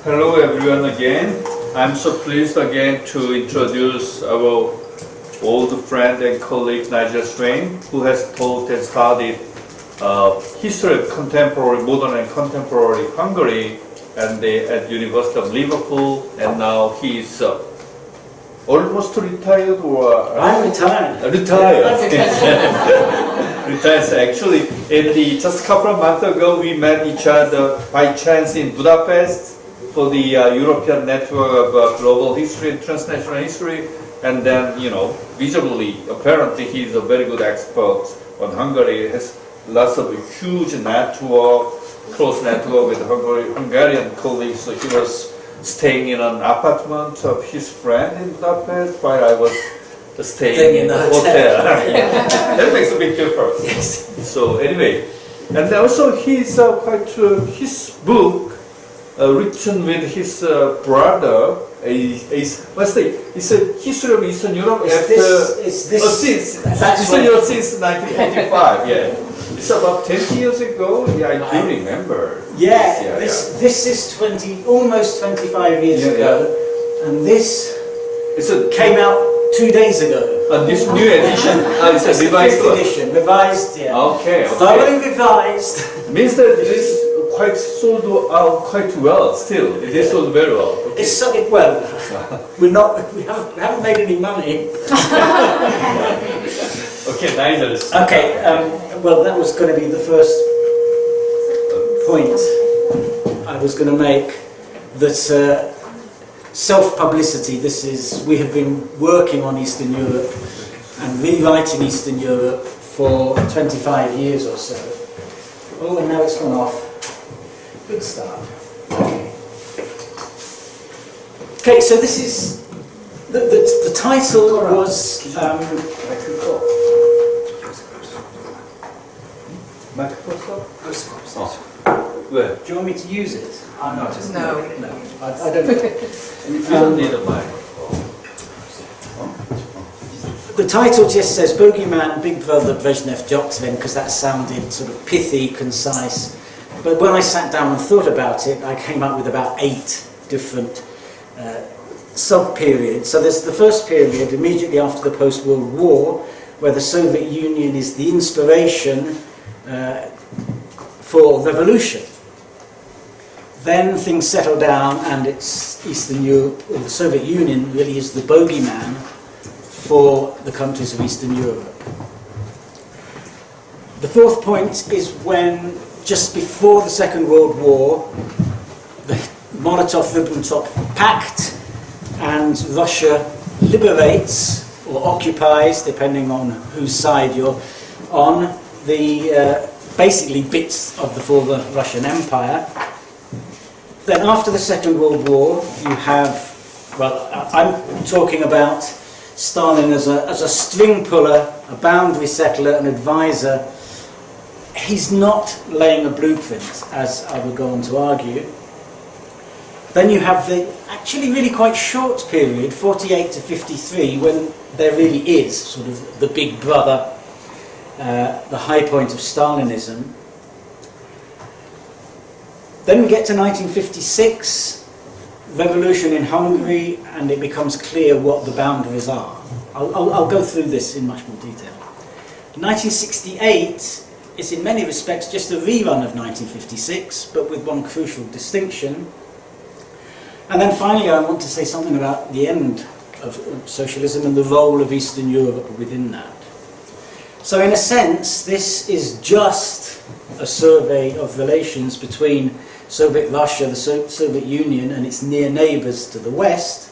Hello everyone again. I'm so pleased again to introduce our old friend and colleague Nigel Swain, who has taught and studied history of contemporary, modern and contemporary Hungary at University of Liverpool, and now he is almost retired or... I'm retired. Retired. Retired. Actually, just a couple of months ago, we met each other by chance in Budapest for the European Network of Global History and Transnational History. And then, visibly, apparently he's a very good expert on Hungary. He has lots of huge network, close network with Hungarian colleagues. So he was staying in an apartment of his friend in Budapest while I was staying in the hotel. That makes a big difference. Yes. So anyway, and also he's his book written with his brother. It's a history of Eastern Europe since 1945. Yeah, it's about 20 years ago. Yeah, I do remember. Yeah, this is almost 25 years ago, and this came out 2 days ago. This new edition, it's a revised edition, revised. Yeah. Okay. Thoroughly revised. Means that it is quite sold out quite well. Still, it is sold very well. Okay. It's we haven't made any money. Okay, Nigel. Okay, well, that was going to be the first point I was going to make. That self-publicity. We have been working on Eastern Europe and rewriting Eastern Europe for 25 years or so. Oh, and now it's gone off. Good start. Okay, so this is the title was. Microsoft? Where? Do you want me to use it? No. I don't. You don't need a microphone. The title just says Bogeyman, Big Brother, Brezhnev, Doctrine, because that sounded sort of pithy, concise. But when I sat down and thought about it, I came up with about 8 different sub-periods. So there's the first period, immediately after the post-World War, where the Soviet Union is the inspiration for revolution. Then things settle down, and it's Eastern Europe, or the Soviet Union really is the bogeyman for the countries of Eastern Europe. The fourth point is when, just before the Second World War, the Molotov-Ribbentrop Pact, and Russia liberates or occupies, depending on whose side you're on, the basically bits of the former Russian Empire. Then after the Second World War, you have, well, I'm talking about Stalin as a string puller, a boundary settler, an advisor. He's not laying a blueprint, as I will go on to argue. Then you have the actually really quite short period, 48 to 53, when there really is sort of the big brother, the high point of Stalinism. Then we get to 1956, revolution in Hungary, and it becomes clear what the boundaries are. I'll go through this in much more detail. 1968 is in many respects just a rerun of 1956, but with one crucial distinction. And then finally I want to say something about the end of socialism and the role of Eastern Europe within that. So in a sense, this is just a survey of relations between Soviet Russia, the Soviet Union, and its near neighbours to the West,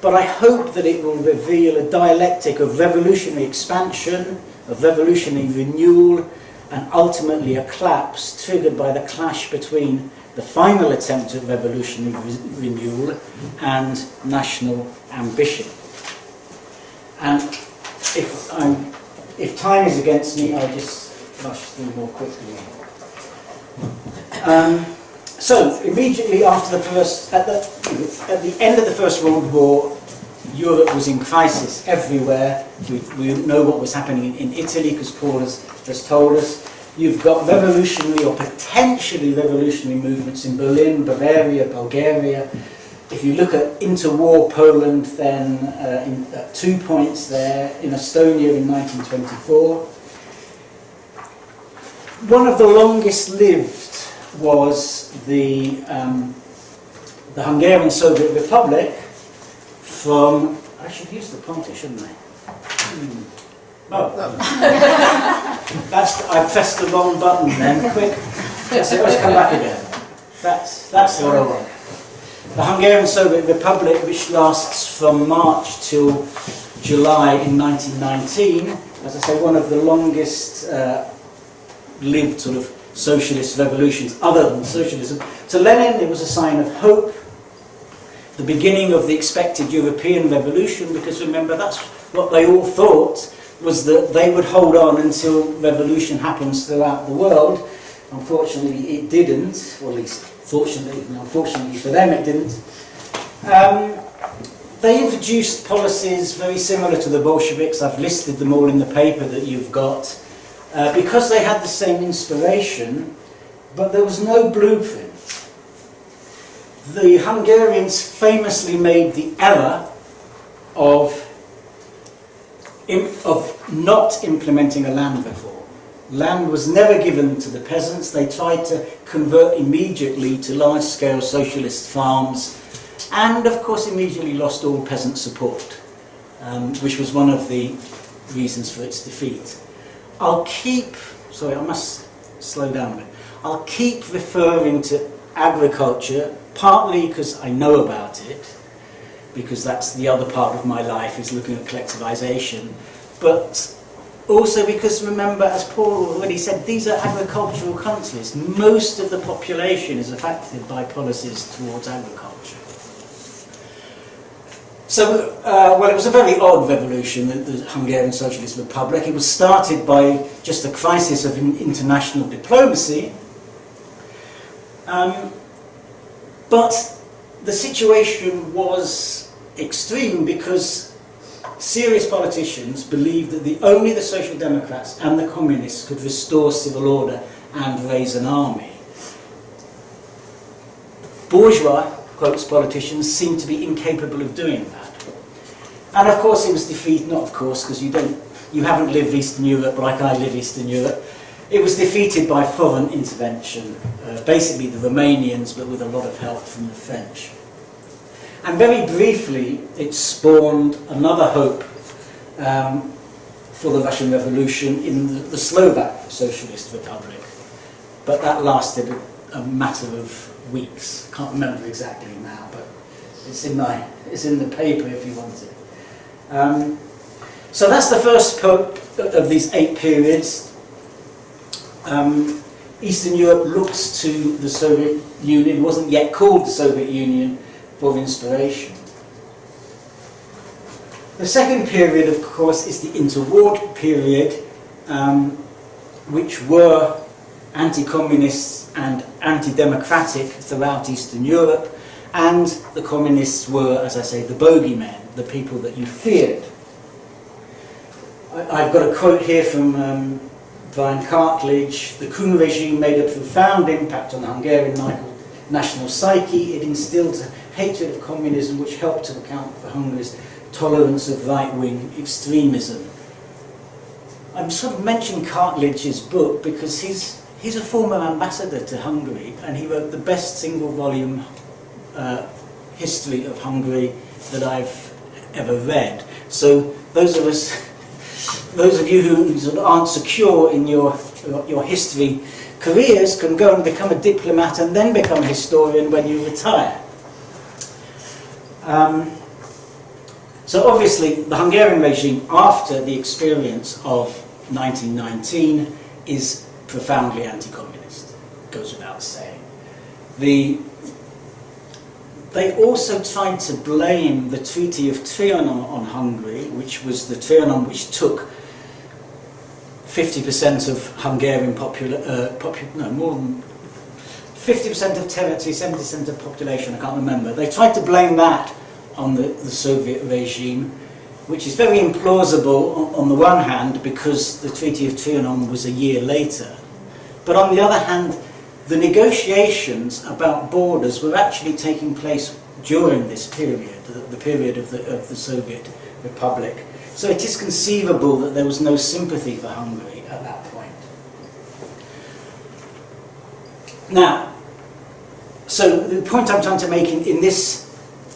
but I hope that it will reveal a dialectic of revolutionary expansion, of revolutionary renewal, and ultimately a collapse triggered by the clash between the final attempt at revolutionary renewal and national ambition. And if time is against me, I'll just rush through more quickly. So immediately after the at the end of the First World War, Europe was in crisis everywhere. We know what was happening in Italy, because Paul has told us. You've got revolutionary or potentially revolutionary movements in Berlin, Bavaria, Bulgaria. If you look at interwar Poland, then 2 points there, in Estonia in 1924. One of the longest lived was the Hungarian Soviet Republic from, I should use the pointer, shouldn't I? Oh, I pressed the wrong button then, quick. Yes, let's come back again. That's what I want. The Hungarian Soviet Republic, which lasts from March till July in 1919, as I say, one of the longest lived sort of socialist revolutions other than socialism. To Lenin, it was a sign of hope, the beginning of the expected European revolution, because remember, that's what they all thought, was that they would hold on until revolution happens throughout the world. Unfortunately, it didn't, or at least fortunately and unfortunately for them, it didn't. They introduced policies very similar to the Bolsheviks. I've listed them all in the paper that you've got, because they had the same inspiration, but there was no blueprint. The Hungarians famously made the error of not implementing a land reform. Land was never given to the peasants. They tried to convert immediately to large-scale socialist farms, and of course immediately lost all peasant support, which was one of the reasons for its defeat. I must slow down a bit. I'll keep referring to agriculture, partly because I know about it, because that's the other part of my life, is looking at collectivization, but also because, remember, as Paul already said, these are agricultural countries. Most of the population is affected by policies towards agriculture. So, well, it was a very odd revolution, the Hungarian Socialist Republic. It was started by just a crisis of international diplomacy. But the situation was extreme because serious politicians believed that only the Social Democrats and the Communists could restore civil order and raise an army. Bourgeois, quotes politicians, seemed to be incapable of doing that. And of course it was defeated, not of course, because you haven't lived Eastern Europe like I live Eastern Europe. It was defeated by foreign intervention, basically the Romanians, but with a lot of help from the French. And very briefly, it spawned another hope for the Russian Revolution in the Slovak Socialist Republic. But that lasted a matter of weeks. Can't remember exactly now, but it's in the paper if you want it. So that's the first of these 8 periods. Eastern Europe looks to the Soviet Union. It wasn't yet called the Soviet Union, for inspiration. The second period, of course, is the interwar period, which were anti-communist and anti-democratic throughout Eastern Europe, and the communists were, as I say, the bogeymen, the people that you feared. I've got a quote here from Brian Cartledge. The coup regime made a profound impact on the Hungarian national psyche. It instilled a hatred of communism which helped to account for Hungary's tolerance of right-wing extremism. I'm sort of mentioning Cartledge's book because he's a former ambassador to Hungary, and he wrote the best single-volume history of Hungary that I've ever read. So those of you who sort of aren't secure in your history careers can go and become a diplomat and then become a historian when you retire. So obviously the Hungarian regime after the experience of 1919 is profoundly anti-communist, goes without saying. They also tried to blame the Treaty of Trianon on Hungary, which was the Trianon which took 50% of Hungarian more than 50% of territory, 70% of population, I can't remember. They tried to blame that on the Soviet regime, which is very implausible on the one hand because the Treaty of Trianon was a year later. But on the other hand, the negotiations about borders were actually taking place during this period, the period of the Soviet Republic. So it is conceivable that there was no sympathy for Hungary at that point. Now, so the point I'm trying to make in this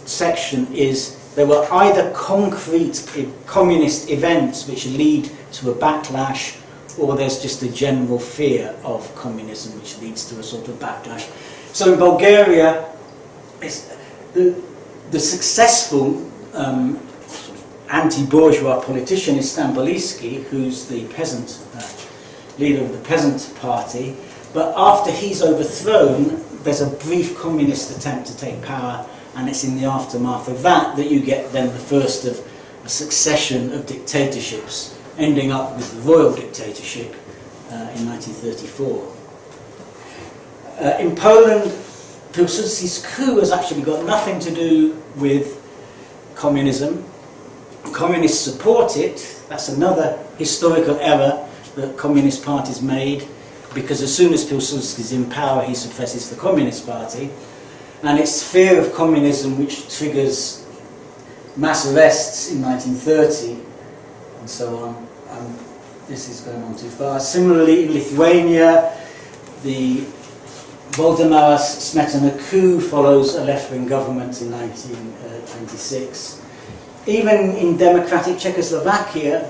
section is there were either concrete communist events which lead to a backlash, or there's just a general fear of communism which leads to a sort of backlash. So in Bulgaria, the successful anti-bourgeois politician is Stamboliski, who's the peasant leader of the peasant party. But after he's overthrown, there's a brief communist attempt to take power, and it's in the aftermath of that you get then the first of a succession of dictatorships, ending up with the royal dictatorship in 1934. In Poland, Piłsudski's coup has actually got nothing to do with communism. Communists support it. That's another historical error that communist parties made, because as soon as Piłsudski's in power, he suppresses the Communist Party. And it's fear of communism which triggers mass arrests in 1930 and so on. This is going on too far. Similarly, in Lithuania, the Valdemaras Smetana coup follows a left-wing government in 1926. Even in democratic Czechoslovakia,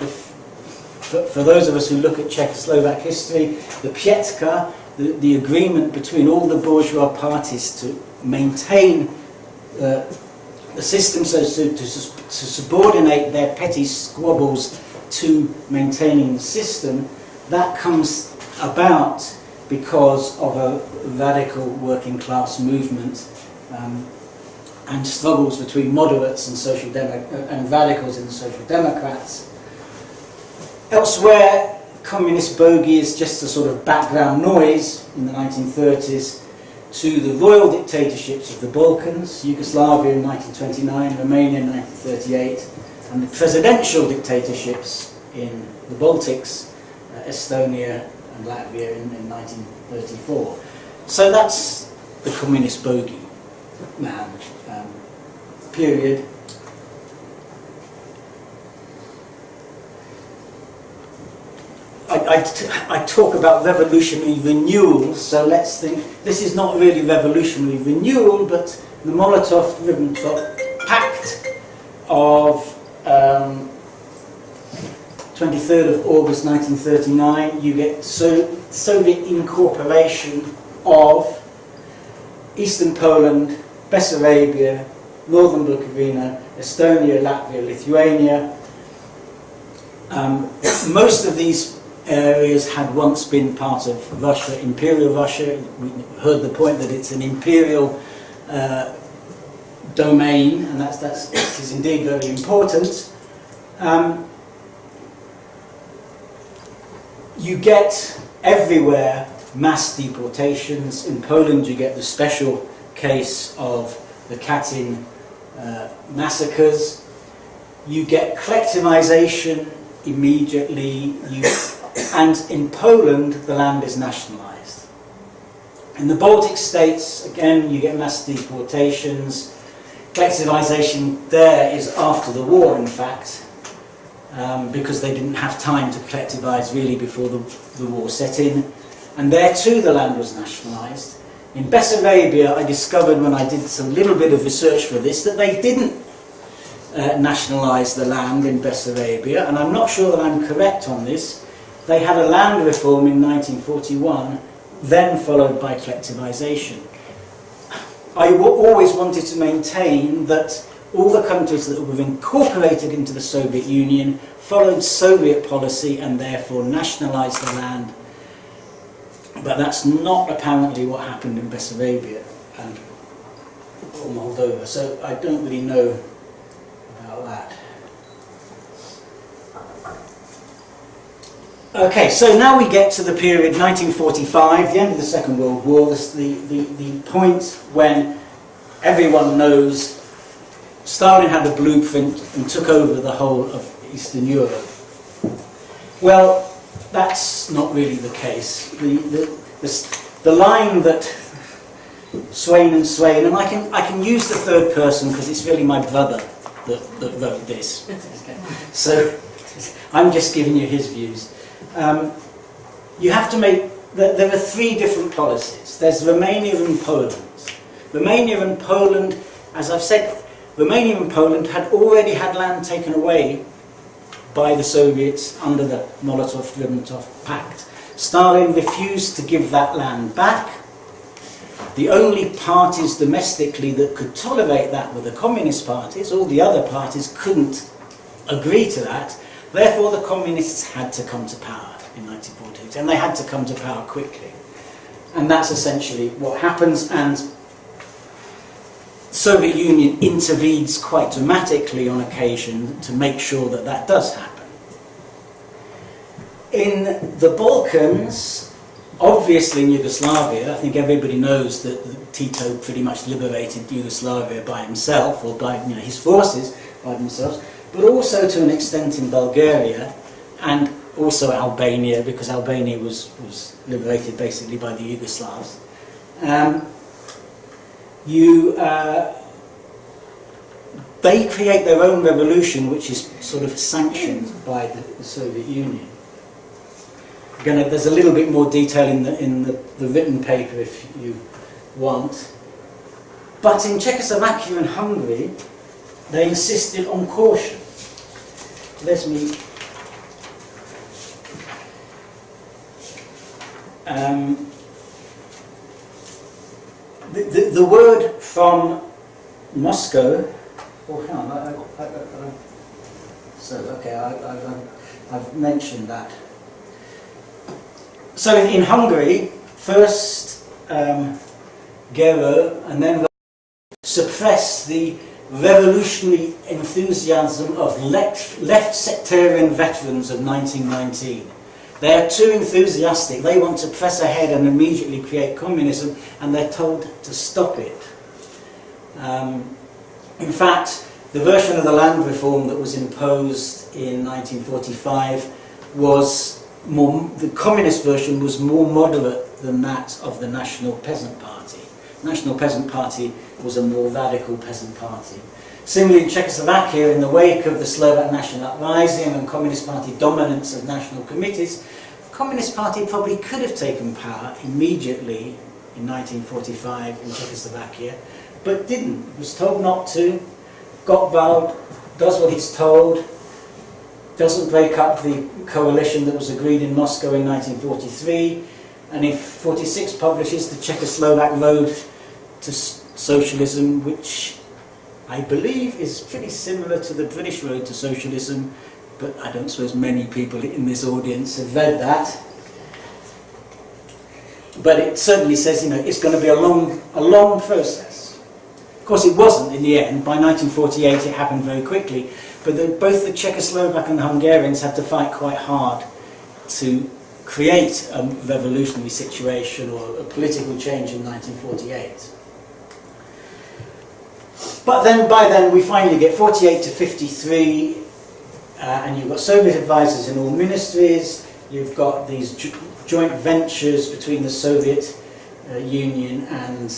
for those of us who look at Czechoslovak history, the Pietka, the agreement between all the bourgeois parties to maintain the system, so to subordinate their petty squabbles to maintaining the system, that comes about because of a radical working class movement and struggles between moderates and radicals in the Social Democrats. Elsewhere, communist bogey is just a sort of background noise in the 1930s to the royal dictatorships of the Balkans, Yugoslavia in 1929, Romania in 1938, and the presidential dictatorships in the Baltics, Estonia and Latvia in 1934. So that's the communist bogey man period. I talk about revolutionary renewal, so let's think, this is not really revolutionary renewal, but the Molotov-Ribbentrop Pact of 23rd of August 1939, you get Soviet incorporation of Eastern Poland, Bessarabia, Northern Bukovina, Estonia, Latvia, Lithuania. Most of these areas had once been part of Russia, Imperial Russia. We heard the point that it's an imperial domain, and it is indeed very important. You get everywhere mass deportations. In Poland you get the special case of the Katyn massacres. You get collectivization immediately, and in Poland the land is nationalized. In the Baltic states, again, you get mass deportations. Collectivization there is after the war, in fact, because they didn't have time to collectivize really before the war set in. And there too the land was nationalized. In Bessarabia, I discovered when I did some little bit of research for this that they didn't nationalize the land in Bessarabia, and I'm not sure that I'm correct on this. They had a land reform in 1941, then followed by collectivization. I always wanted to maintain that all the countries that were incorporated into the Soviet Union followed Soviet policy and therefore nationalized the land. But that's not apparently what happened in Bessarabia or Moldova, so I don't really know about that. Okay, so now we get to the period 1945, the end of the Second World War, the point when everyone knows Stalin had a blueprint and took over the whole of Eastern Europe. Well, that's not really the case. the line that Swain, and I can use the third person because it's really my brother that wrote this. So I'm just giving you his views. You have to make, there are three different policies. There's Romania and Poland. Romania and Poland, as I've said, Romania and Poland had already had land taken away by the Soviets under the Molotov-Ribbentrop Pact. Stalin refused to give that land back. The only parties domestically that could tolerate that were the communist parties. All the other parties couldn't agree to that. Therefore, the communists had to come to power in 1948, and they had to come to power quickly. And that's essentially what happens, and the Soviet Union intervenes quite dramatically on occasion to make sure that that does happen. In the Balkans, obviously in Yugoslavia, I think everybody knows that Tito pretty much liberated Yugoslavia by himself, or by his forces by themselves, but also to an extent in Bulgaria, and also Albania, because Albania was liberated basically by the Yugoslavs. They create their own revolution, which is sort of sanctioned by the Soviet Union. There's a little bit more detail in the written paper if you want. But in Czechoslovakia and Hungary, they insisted on caution. Let me... the word from Moscow... Oh, hang on, I've mentioned that. So in Hungary, first Gero and then suppress the revolutionary enthusiasm of left sectarian veterans of 1919. They are too enthusiastic. They want to press ahead and immediately create communism, and they're told to stop it. In fact, the version of the land reform that was imposed in 1945 was the communist version was more moderate than that of the National Peasant Party. The National Peasant Party was a more radical peasant party. Similarly in Czechoslovakia, in the wake of the Slovak National Uprising and Communist Party dominance of national committees, the Communist Party probably could have taken power immediately in 1945 in Czechoslovakia, but didn't. Was told not to, got vowed, does what he's told, doesn't break up the coalition that was agreed in Moscow in 1943, and in 1946 publishes the Czechoslovak Road to Socialism, which I believe is pretty similar to the British Road to Socialism, but I don't suppose many people in this audience have read that. But it certainly says, it's going to be a long process. Of course, it wasn't in the end. By 1948, it happened very quickly. But both the Czechoslovak and the Hungarians had to fight quite hard to create a revolutionary situation or a political change in 1948. But then, by then, we finally get 48 to 53, and you've got Soviet advisors in all ministries. You've got these joint ventures between the Soviet Union and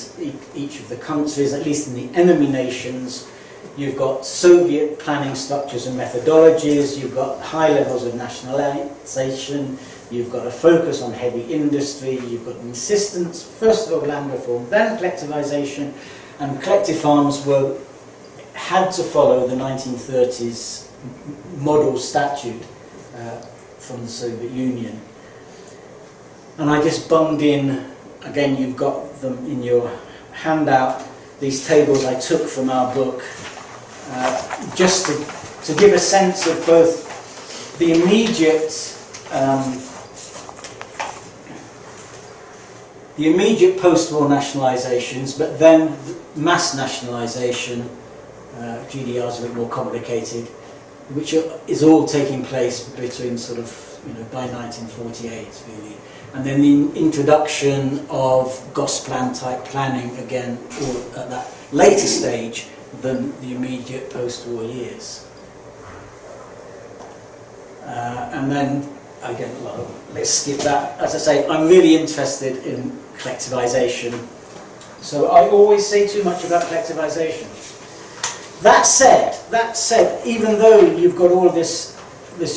each of the countries, at least in the enemy nations. You've got Soviet planning structures and methodologies. You've got high levels of nationalization. You've got a focus on heavy industry. You've got insistence, first of all, land reform, then collectivization. And collective farms had to follow the 1930s model statute from the Soviet Union. And I just bunged in, again, you've got them in your handout, these tables I took from our book, just to give a sense of both the immediate post-war nationalizations, but then mass nationalization, GDR is a bit more complicated, which is all taking place between by 1948 really. And then the introduction of Gosplan type planning again, or at that later stage than the immediate post-war years. And then again, well, let's skip that. As I say, I'm really interested in collectivization. So I always say too much about collectivization. That said, even though you've got all of this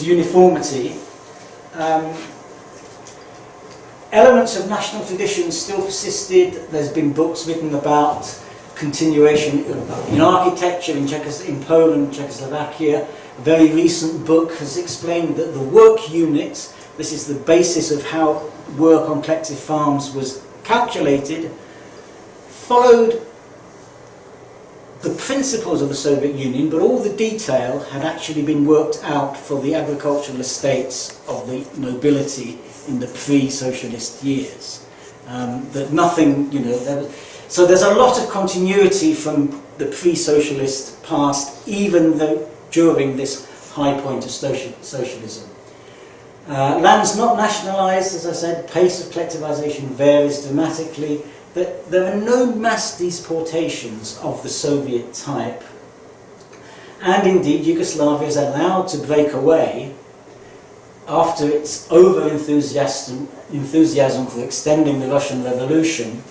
uniformity, elements of national tradition still persisted. There's been books written about continuation in architecture in Poland, Czechoslovakia. A very recent book has explained that the work unit, this is the basis of how work on collective farms was calculated, followed the principles of the Soviet Union, but all the detail had actually been worked out for the agricultural estates of the nobility in the pre-socialist years. That nothing, so there's a lot of continuity from the pre-socialist past, even though during this high point of socialism. Lands not nationalised, as I said, pace of collectivisation varies dramatically. There are no mass deportations of the Soviet type, and indeed Yugoslavia is allowed to break away after its over-enthusiasm for extending the Russian Revolution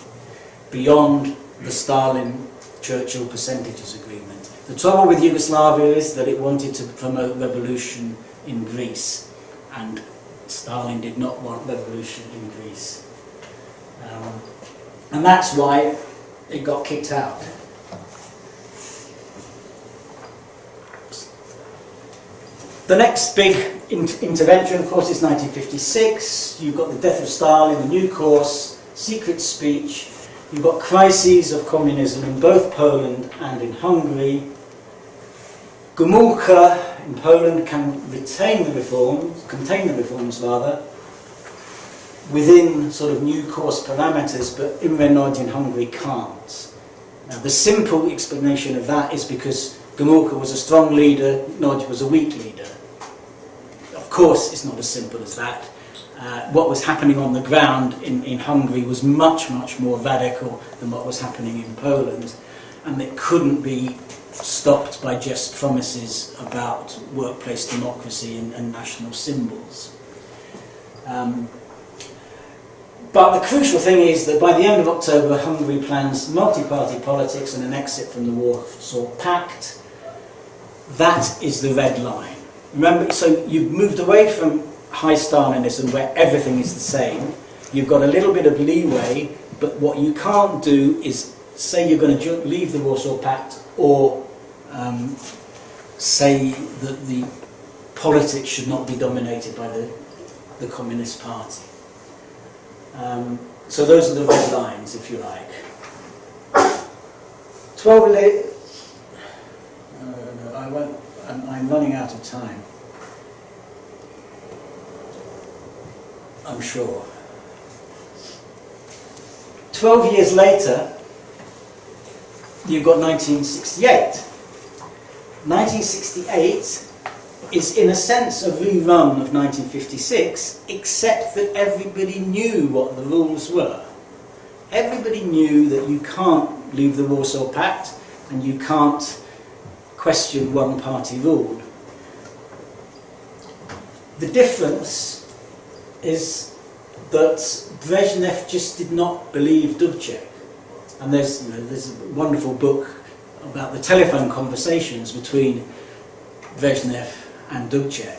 beyond the Stalin-Churchill percentages agreement. The trouble with Yugoslavia is that it wanted to promote revolution in Greece, and Stalin did not want revolution in Greece. And that's why it got kicked out. The next big intervention, of course, is 1956. You've got the death of Stalin, the new course, secret speech. You've got crises of communism in both Poland and in Hungary. Gomulka in Poland can contain the reforms within sort of new course parameters, but Imre Nagy in Hungary can't. Now, the simple explanation of that is because Gomulka was a strong leader, Nagy was a weak leader. Of course, it's not as simple as that. What was happening on the ground in Hungary was much, much more radical than what was happening in Poland, and it couldn't be stopped by just promises about workplace democracy and national symbols. But the crucial thing is that by the end of October, Hungary plans multi-party politics and an exit from the Warsaw Pact. That is the red line. Remember, so you've moved away from high Stalinism where everything is the same. You've got a little bit of leeway, but what you can't do is say you're going to leave the Warsaw Pact or say that the politics should not be dominated by the Communist Party. So those are the red lines, if you like. 12 no, I won't. I'm running out of time. I'm sure. 12 years later, you've got 1968. 1968 is in a sense a rerun of 1956, except that everybody knew what the rules were. Everybody knew that you can't leave the Warsaw Pact and you can't question one-party rule. The difference is that Brezhnev just did not believe Dubček. And there's a wonderful book about the telephone conversations between Brezhnev and Dubček.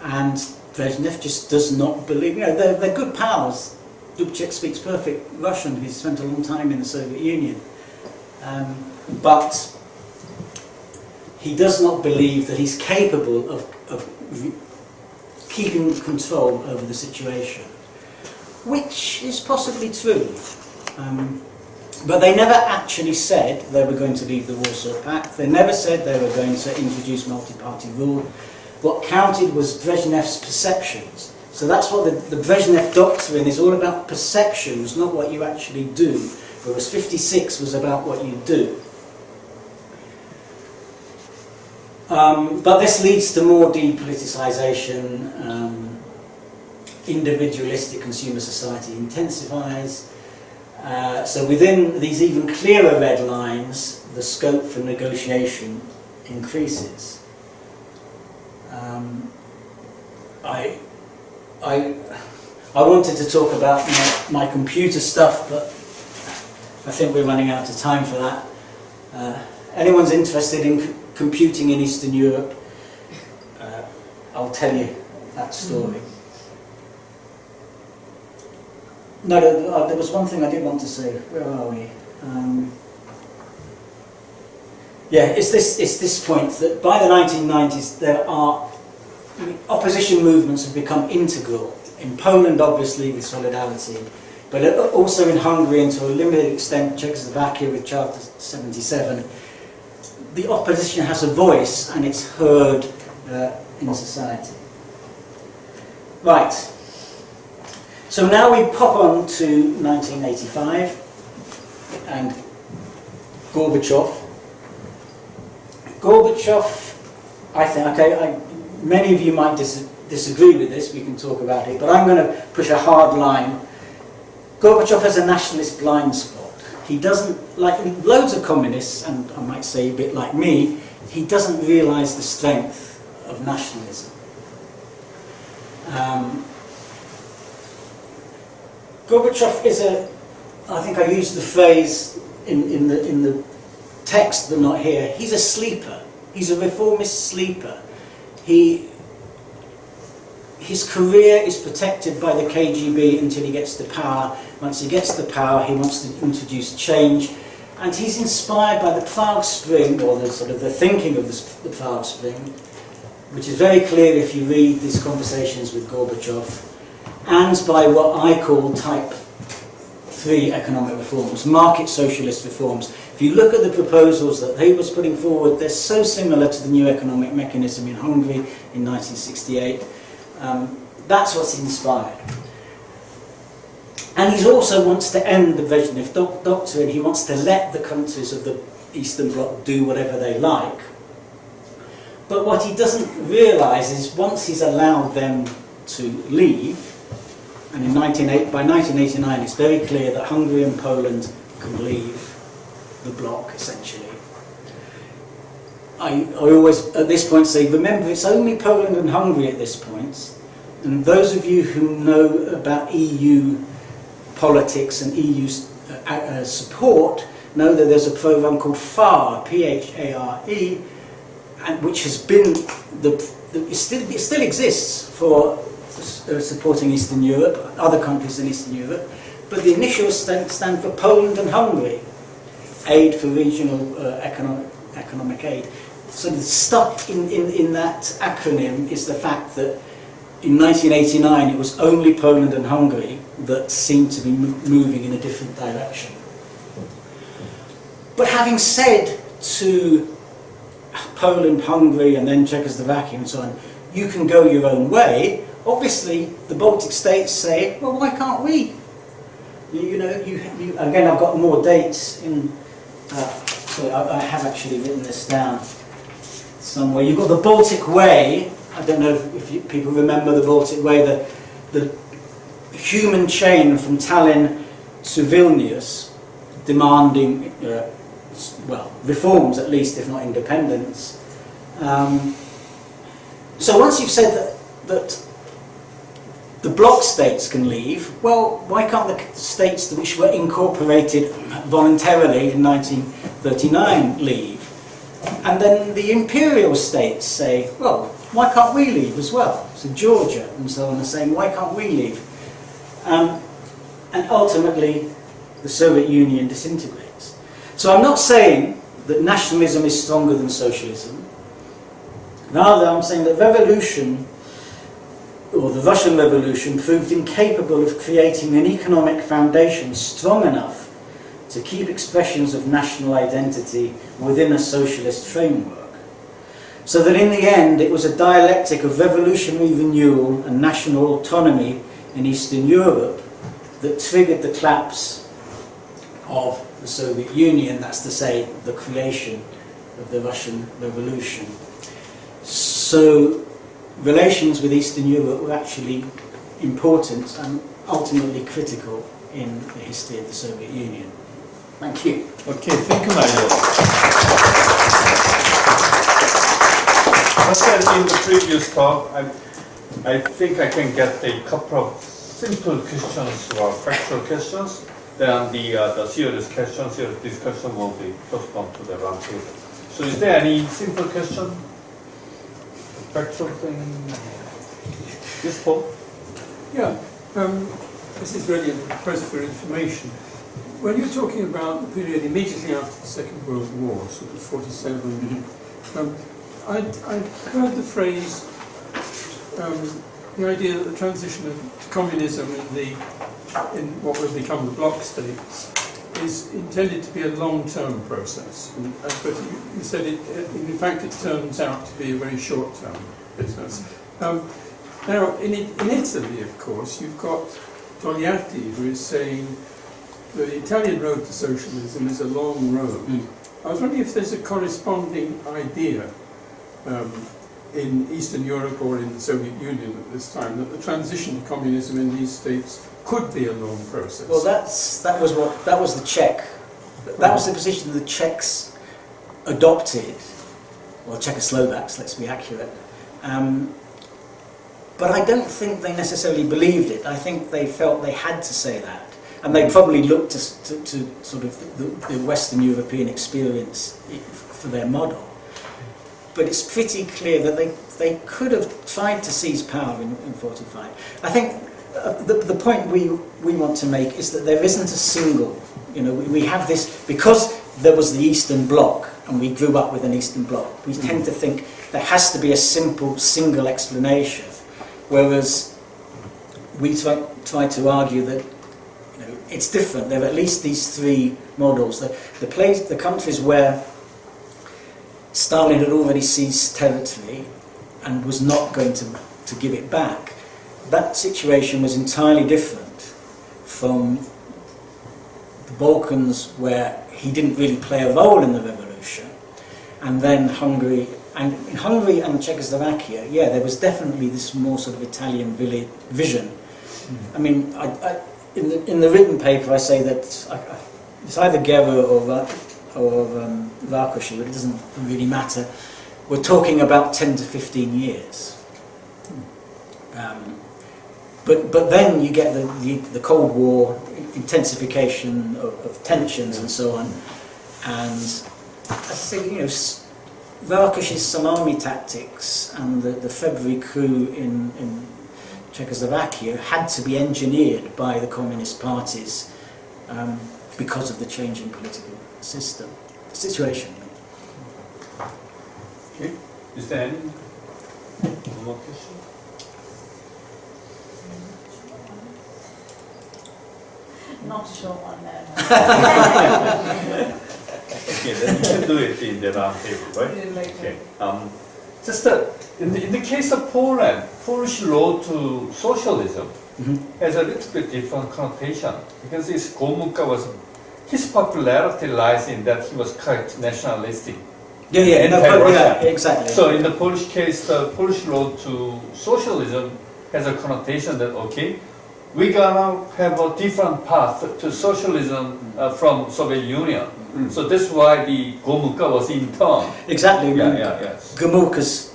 And Brezhnev just does not believe, they're good pals. Dubček speaks perfect Russian, he's spent a long time in the Soviet Union. But he does not believe that he's capable of keeping control over the situation, which is possibly true. But they never actually said they were going to leave the Warsaw Pact. They never said they were going to introduce multi-party rule. What counted was Brezhnev's perceptions. So that's what the Brezhnev doctrine is all about, perceptions, not what you actually do. Whereas 56 was about what you do. But this leads to more depoliticisation, individualistic consumer society intensifies. So within these even clearer red lines, the scope for negotiation increases. I wanted to talk about my computer stuff, but I think we're running out of time for that. Anyone's interested in computing in Eastern Europe, I'll tell you that story. No, there was one thing I did want to say. Where are we? Yeah, it's this point that by the 1990s there are opposition movements have become integral. In Poland, obviously, with Solidarity, but also in Hungary and to a limited extent Czechoslovakia with Charter 77. The opposition has a voice and it's heard in society. Right. So now we pop on to 1985 and Gorbachev. Gorbachev, I think, okay, many of you might disagree with this, we can talk about it, but I'm going to push a hard line. Gorbachev has a nationalist blind spot. He doesn't, like loads of communists, and I might say a bit like me, he doesn't realise the strength of nationalism. Gorbachev is I think I used the phrase in the text but not here, he's a sleeper. He's a reformist sleeper. His career is protected by the KGB until he gets to power. Once he gets to power, he wants to introduce change, and he's inspired by the Prague Spring, or the sort of the thinking of the Prague Spring, which is very clear if you read these conversations with Gorbachev, and by what I call Type 3 economic reforms, market socialist reforms. If you look at the proposals that he was putting forward, they're so similar to the new economic mechanism in Hungary in 1968. That's what's inspired. And he also wants to end the Brezhnev Doctrine. He wants to let the countries of the Eastern Bloc do whatever they like. But what he doesn't realise is once he's allowed them to leave, and by 1989 it's very clear that Hungary and Poland can leave the bloc, essentially. I always, at this point, say, remember, it's only Poland and Hungary at this point, and those of you who know about EU politics and EU support know that there's a programme called PHARE, P-H-A-R-E, and which has been, it still exists for supporting Eastern Europe, other countries in Eastern Europe, but the initials stand for Poland and Hungary, aid for regional economic aid. So the stuck in that acronym is the fact that in 1989 it was only Poland and Hungary that seemed to be moving in a different direction. But having said to Poland, Hungary and then Czechoslovakia and so on, you can go your own way, obviously the Baltic states say, well, why can't we? Again, I've got more dates in, so I have actually written this down somewhere. You've got the Baltic Way. I don't know if people remember the Baltic Way, the human chain from Tallinn to Vilnius, demanding, reforms at least, if not independence. So once you've said that the bloc states can leave, well, why can't the states which were incorporated voluntarily in 1939 leave? And then the imperial states say, well, why can't we leave as well? So Georgia and so on are saying, why can't we leave? And ultimately, the Soviet Union disintegrates. So I'm not saying that nationalism is stronger than socialism. Rather, I'm saying that revolution, or the Russian Revolution, proved incapable of creating an economic foundation strong enough to keep expressions of national identity within a socialist framework. So that in the end it was a dialectic of revolutionary renewal and national autonomy in Eastern Europe that triggered the collapse of the Soviet Union, that's to say, the creation of the Russian Revolution. So relations with Eastern Europe were actually important and ultimately critical in the history of the Soviet Union. Thank you. Okay, thank you, Nigel. As I said in the previous talk, I think I can get a couple of simple questions or factual questions. Then the serious questions, serious discussion will be postponed to the round table. So is there any simple question? Factual thing? Yes, Paul? Yeah, this is really a request for information. When you're talking about the period immediately after the Second World War, sort of 47, I heard the phrase, the idea that the transition to communism in what will become the bloc states is intended to be a long-term process. But you said in fact it turns out to be a very short-term business. Now, in Italy, of course, you've got Togliatti, who is saying the Italian road to socialism is a long road. I was wondering if there's a corresponding idea in Eastern Europe or in the Soviet Union at this time that the transition to communism in these states could be a long process. Well, that was the Czech. That was the position the Czechs adopted, well, Czechoslovaks, let's be accurate. But I don't think they necessarily believed it. I think they felt they had to say that. And they probably looked to sort of the Western European experience for their model. But it's pretty clear that they could have tried to seize power in 45. I think the point we want to make is that there isn't a single, we have this, because there was the Eastern Bloc, and we grew up with an Eastern Bloc, we tend to think there has to be a simple, single explanation. Whereas we try to argue that it's different. There are at least these three models. The countries where Stalin had already seized territory and was not going to give it back, that situation was entirely different from the Balkans, where he didn't really play a role in the revolution, and then Hungary. And in Hungary and Czechoslovakia, yeah, there was definitely this more sort of Italian vision. I mean, in the written paper I say that it's either Guerra or Rákosi, but it doesn't really matter. We're talking about 10 to 15 years. But then you get the Cold War, intensification of tensions and so on. And I say, Rákosi's salami tactics and the February coup in Czechoslovakia had to be engineered by the communist parties because of the changing political situation. Okay. Is there any more question? Not a short one, no. Okay, then we can do it in the round table, right? Okay. Just in the case of Poland, Polish road to socialism has a little bit different connotation, because his his popularity lies in that he was quite nationalistic. Yeah, exactly. So in the Polish case, the Polish road to socialism has a connotation that, okay, we're gonna have a different path to socialism from Soviet Union. So that's why the Gomulka was in turn. Exactly. Yes. Gomulka's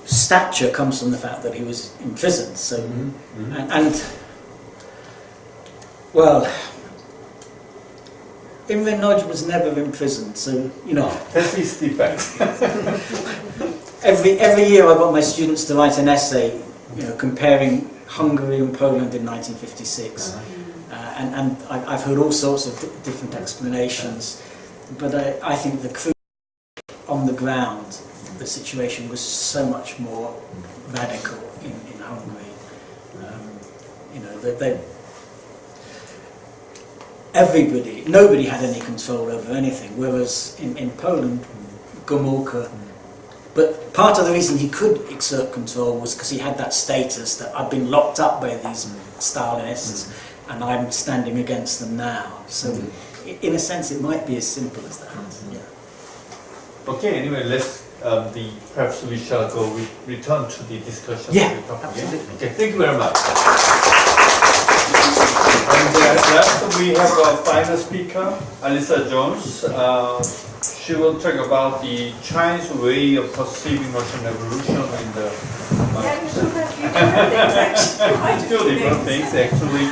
stature comes from the fact that he was imprisoned. So, and well, Imre Nagy was never imprisoned. So That's his defect. every year I got my students to write an essay, comparing Hungary and Poland in 1956. And I've heard all sorts of different explanations, but I think on the ground, the situation was so much more radical in Hungary. Nobody had any control over anything, whereas in Poland, Gomulka. But part of the reason he could exert control was because he had that status that I've been locked up by these Stalinists. And I'm standing against them now. So, in a sense, it might be as simple as that. Yeah. Okay. Anyway, perhaps we shall return to the discussion. Yeah, absolutely. Okay. Thank you very much. And last, we have our final speaker, Alisa Jones. She will talk about the Chinese way of perceiving Russian revolution in the. Yeah, you should have different things actually. Quite a Two few different things actually.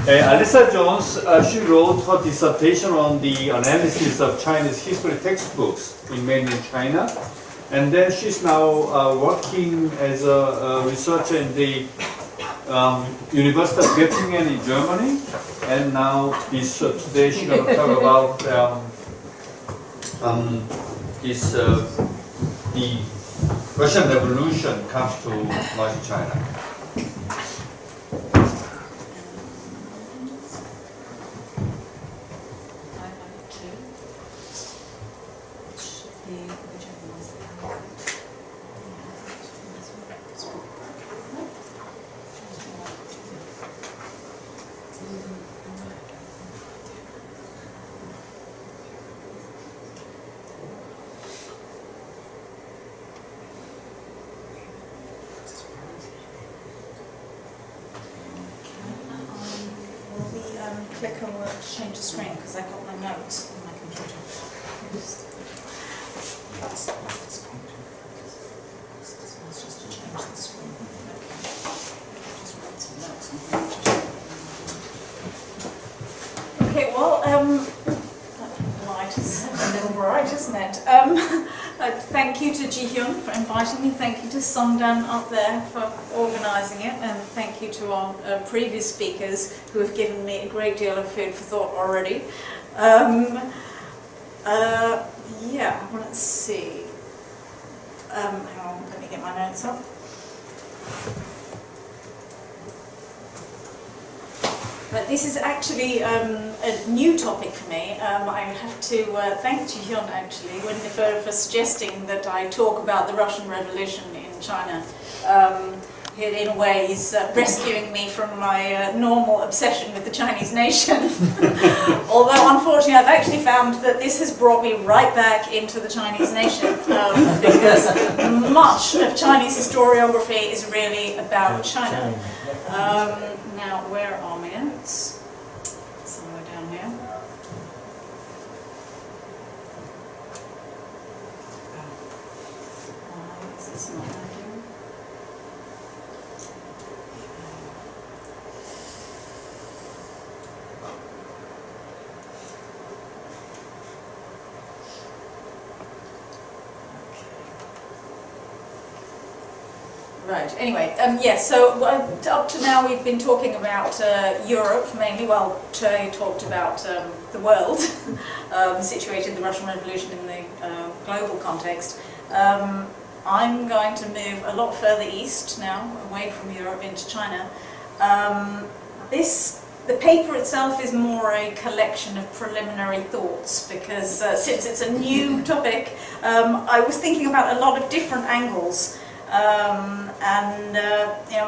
Alisa Jones, she wrote her dissertation on the analysis of Chinese history textbooks in mainland China, and then she's now working as a researcher in the University of Göttingen in Germany, and now today she's going to talk about the Russian Revolution comes to North China. Clicker will change the screen because I got my notes on my computer. Let's just change the screen. Just write some notes on the computer. Okay, well, that light is a little bright, isn't it? Thank you to Ji-hyun for inviting me. Thank you to Songdan up there for organising it, and thank you to our previous speakers who have given me a great deal of food for thought already. Yeah, let's see. Hang on, let me get my notes up. But this is actually a new topic for me. I have to thank Ji-hyun actually for suggesting that I talk about the Russian Revolution in China. In a way, he's rescuing me from my normal obsession with the Chinese nation. Although, unfortunately, I've actually found that this has brought me right back into the Chinese nation because much of Chinese historiography is really about China. Now, where are my notes? Somewhere down here. Is this not working? Right, anyway, yes, so up to now we've been talking about Europe mainly, well, Che talked about the world, situated the Russian Revolution in the global context. I'm going to move a lot further east now, away from Europe into China. The paper itself is more a collection of preliminary thoughts because since it's a new topic, I was thinking about a lot of different angles.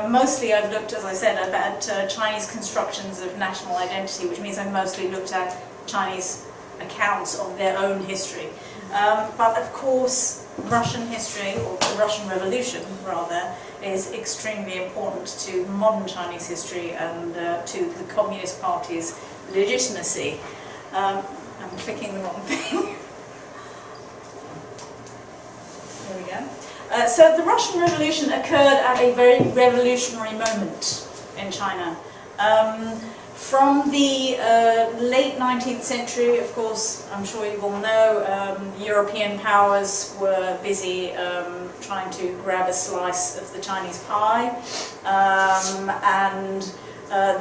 Mostly I've looked, as I said, at Chinese constructions of national identity, which means I've mostly looked at Chinese accounts of their own history. But of course, Russian history, or the Russian Revolution rather, is extremely important to modern Chinese history and to the Communist Party's legitimacy. I'm clicking the wrong thing. There we go. So the Russian Revolution occurred at a very revolutionary moment in China. From the late 19th century, of course, I'm sure you all know, European powers were busy trying to grab a slice of the Chinese pie,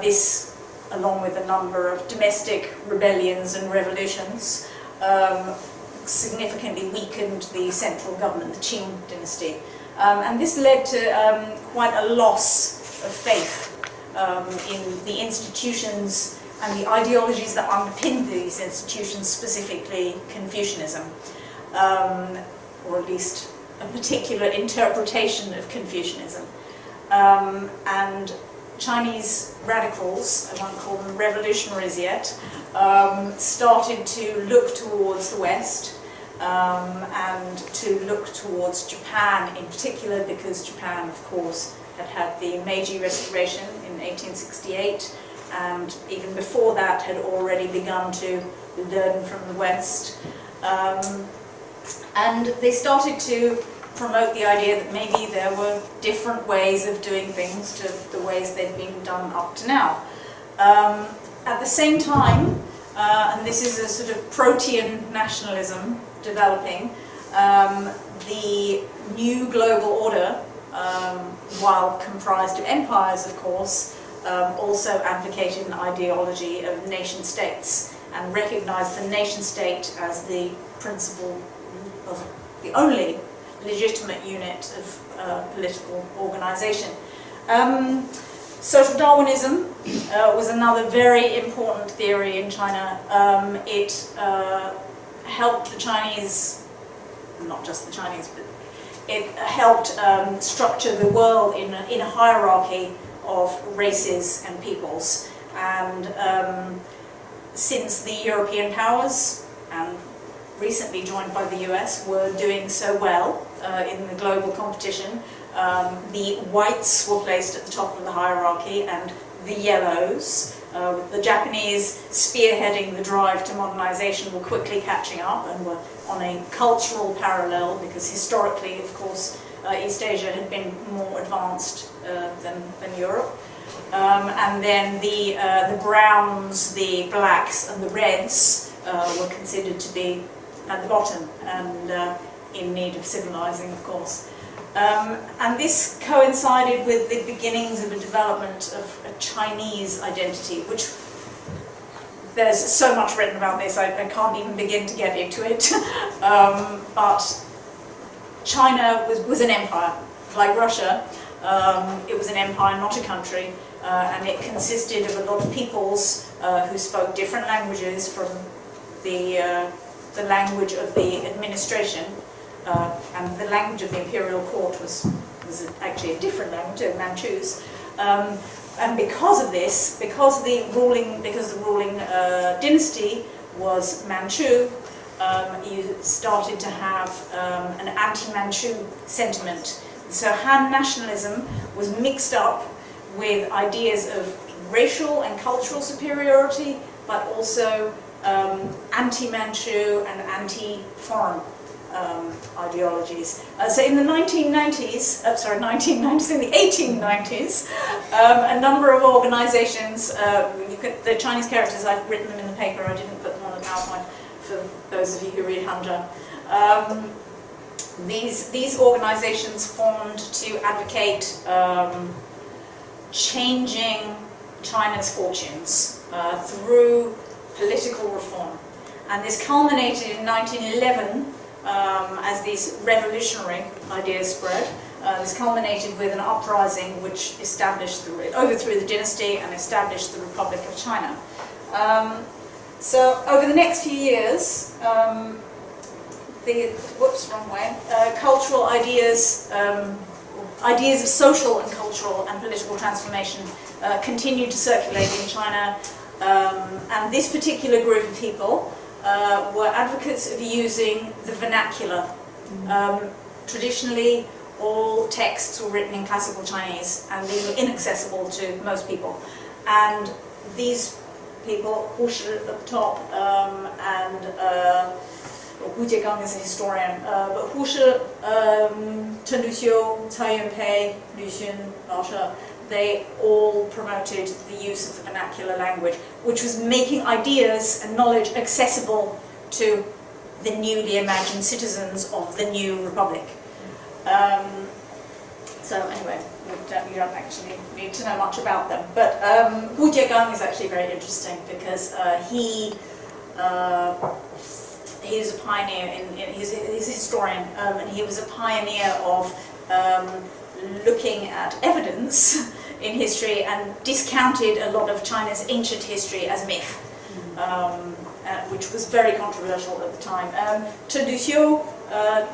this, along with a number of domestic rebellions and revolutions, significantly weakened the central government, the Qing dynasty. And this led to quite a loss of faith in the institutions and the ideologies that underpinned these institutions, specifically Confucianism, or at least a particular interpretation of Confucianism. And Chinese radicals, I won't call them revolutionaries yet, started to look towards the West and to look towards Japan in particular, because Japan, of course, had the Meiji Restoration in 1868, and even before that had already begun to learn from the West. And they started to promote the idea that maybe there were different ways of doing things to the ways they've been done up to now. At the same time, and this is a sort of protean nationalism developing, the new global order, while comprised of empires, of course, also advocated an ideology of nation states and recognized the nation state as the principal, of the only legitimate unit of political organization. Social Darwinism was another very important theory in China. It helped the Chinese, not just the Chinese, but it helped structure the world in a hierarchy of races and peoples. And since the European powers, and recently joined by the US, were doing so well in the global competition, the whites were placed at the top of the hierarchy, and the yellows, with the Japanese spearheading the drive to modernization, were quickly catching up and were on a cultural parallel, because historically, of course, East Asia had been more advanced than Europe. And then the browns, the blacks, and the reds were considered to be at the bottom and in need of civilizing, of course. And this coincided with the beginnings of a development of a Chinese identity, which there's so much written about this, I can't even begin to get into it. But China was an empire, like Russia. It was an empire, not a country, and it consisted of a lot of peoples who spoke different languages from the language of the administration. And the language of the imperial court was actually a different language, of Manchus. And because of this, because the ruling dynasty was Manchu, you started to have an anti-Manchu sentiment. So Han nationalism was mixed up with ideas of racial and cultural superiority, but also anti-Manchu and anti-foreign ideologies. So in the 1990s, in the 1890s, a number of organizations, the Chinese characters, I've written them in the paper, I didn't put them on the PowerPoint for those of you who read Hanja. These organizations formed to advocate changing China's fortunes through political reform. And this culminated in 1911 as these revolutionary ideas spread. This culminated with an uprising which overthrew the dynasty and established the Republic of China. So over the next few years, cultural ideas, ideas of social and cultural and political transformation continued to circulate in China, and this particular group of people were advocates of using the vernacular. Traditionally, all texts were written in classical Chinese, and these were inaccessible to most people. And these people, Hu Shi at the top, and Hu Jiegang is a historian, but Hu Shi, Chen Duxiu, Cai Yunpei, Lu Xun, Lao She, they all promoted the use of the vernacular language, which was making ideas and knowledge accessible to the newly imagined citizens of the new republic. So anyway, you don't actually need to know much about them. But Hu Jiegang is actually very interesting because he's a pioneer, he's a historian, and he was a pioneer of looking at evidence in history and discounted a lot of China's ancient history as myth, which was very controversial at the time. Chen Duxiu,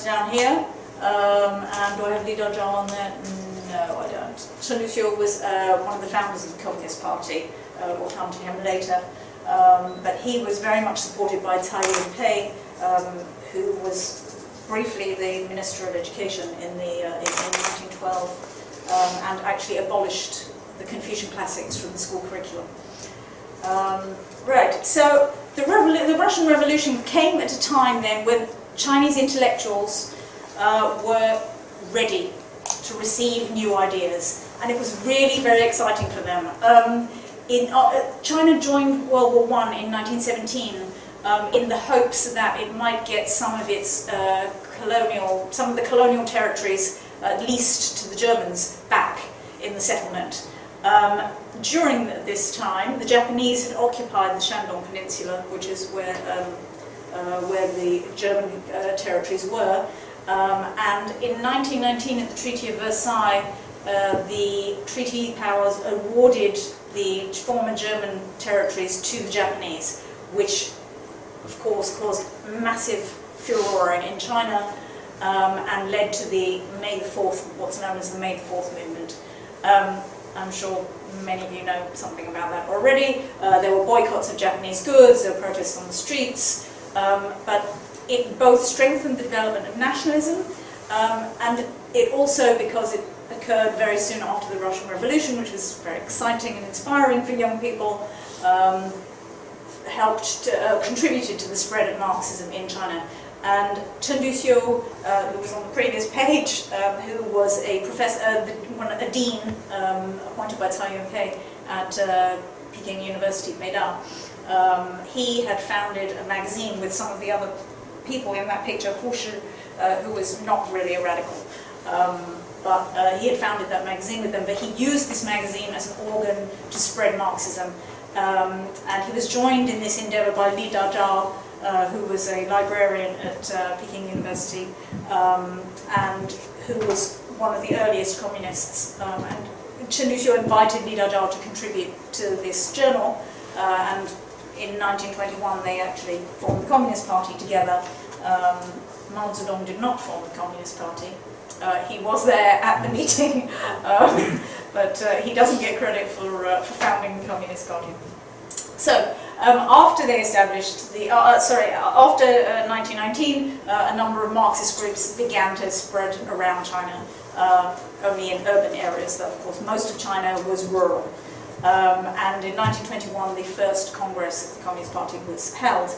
down here, and do I have Li Dezhao on there? No, I don't. Chen Duxiu was one of the founders of the Communist Party. We'll come to him later. But he was very much supported by Cai Yunpei, who was briefly the Minister of Education in 1912, and actually abolished the Confucian classics from the school curriculum. Right, so the Russian Revolution came at a time then when Chinese intellectuals were ready to receive new ideas, and it was really very exciting for them. China joined World War I in 1917 in the hopes that it might get some of its some of the colonial territories leased to the Germans back in the settlement. During this time, the Japanese had occupied the Shandong Peninsula, which is where the German territories were. And in 1919, at the Treaty of Versailles, the treaty powers awarded the former German territories to the Japanese, which, of course, caused massive furore in China and led to the May the 4th, what's known as the May the 4th movement. I'm sure many of you know something about that already. There were boycotts of Japanese goods, there were protests on the streets, but it both strengthened the development of nationalism and it also, because it occurred very soon after the Russian Revolution, which was very exciting and inspiring for young people, contributed to the spread of Marxism in China. And Chen Duxiu, who was on the previous page, who was a professor, a dean appointed by Tsai Ing-kai at Peking University, Beida, he had founded a magazine with some of the other people in that picture, Hu Shi, who was not really a radical. But he had founded that magazine with them, but he used this magazine as an organ to spread Marxism. And he was joined in this endeavor by Li Dazhao, who was a librarian at Peking University, and who was one of the earliest communists. And Chen Duxiu invited Li Dazhao to contribute to this journal, and in 1921 they actually formed the Communist Party together. Mao Zedong did not form the Communist Party. He was there at the meeting, but he doesn't get credit for founding the Communist Party. So, after they established the, after 1919, a number of Marxist groups began to spread around China, only in urban areas, though of course most of China was rural. And in 1921, the first Congress of the Communist Party was held.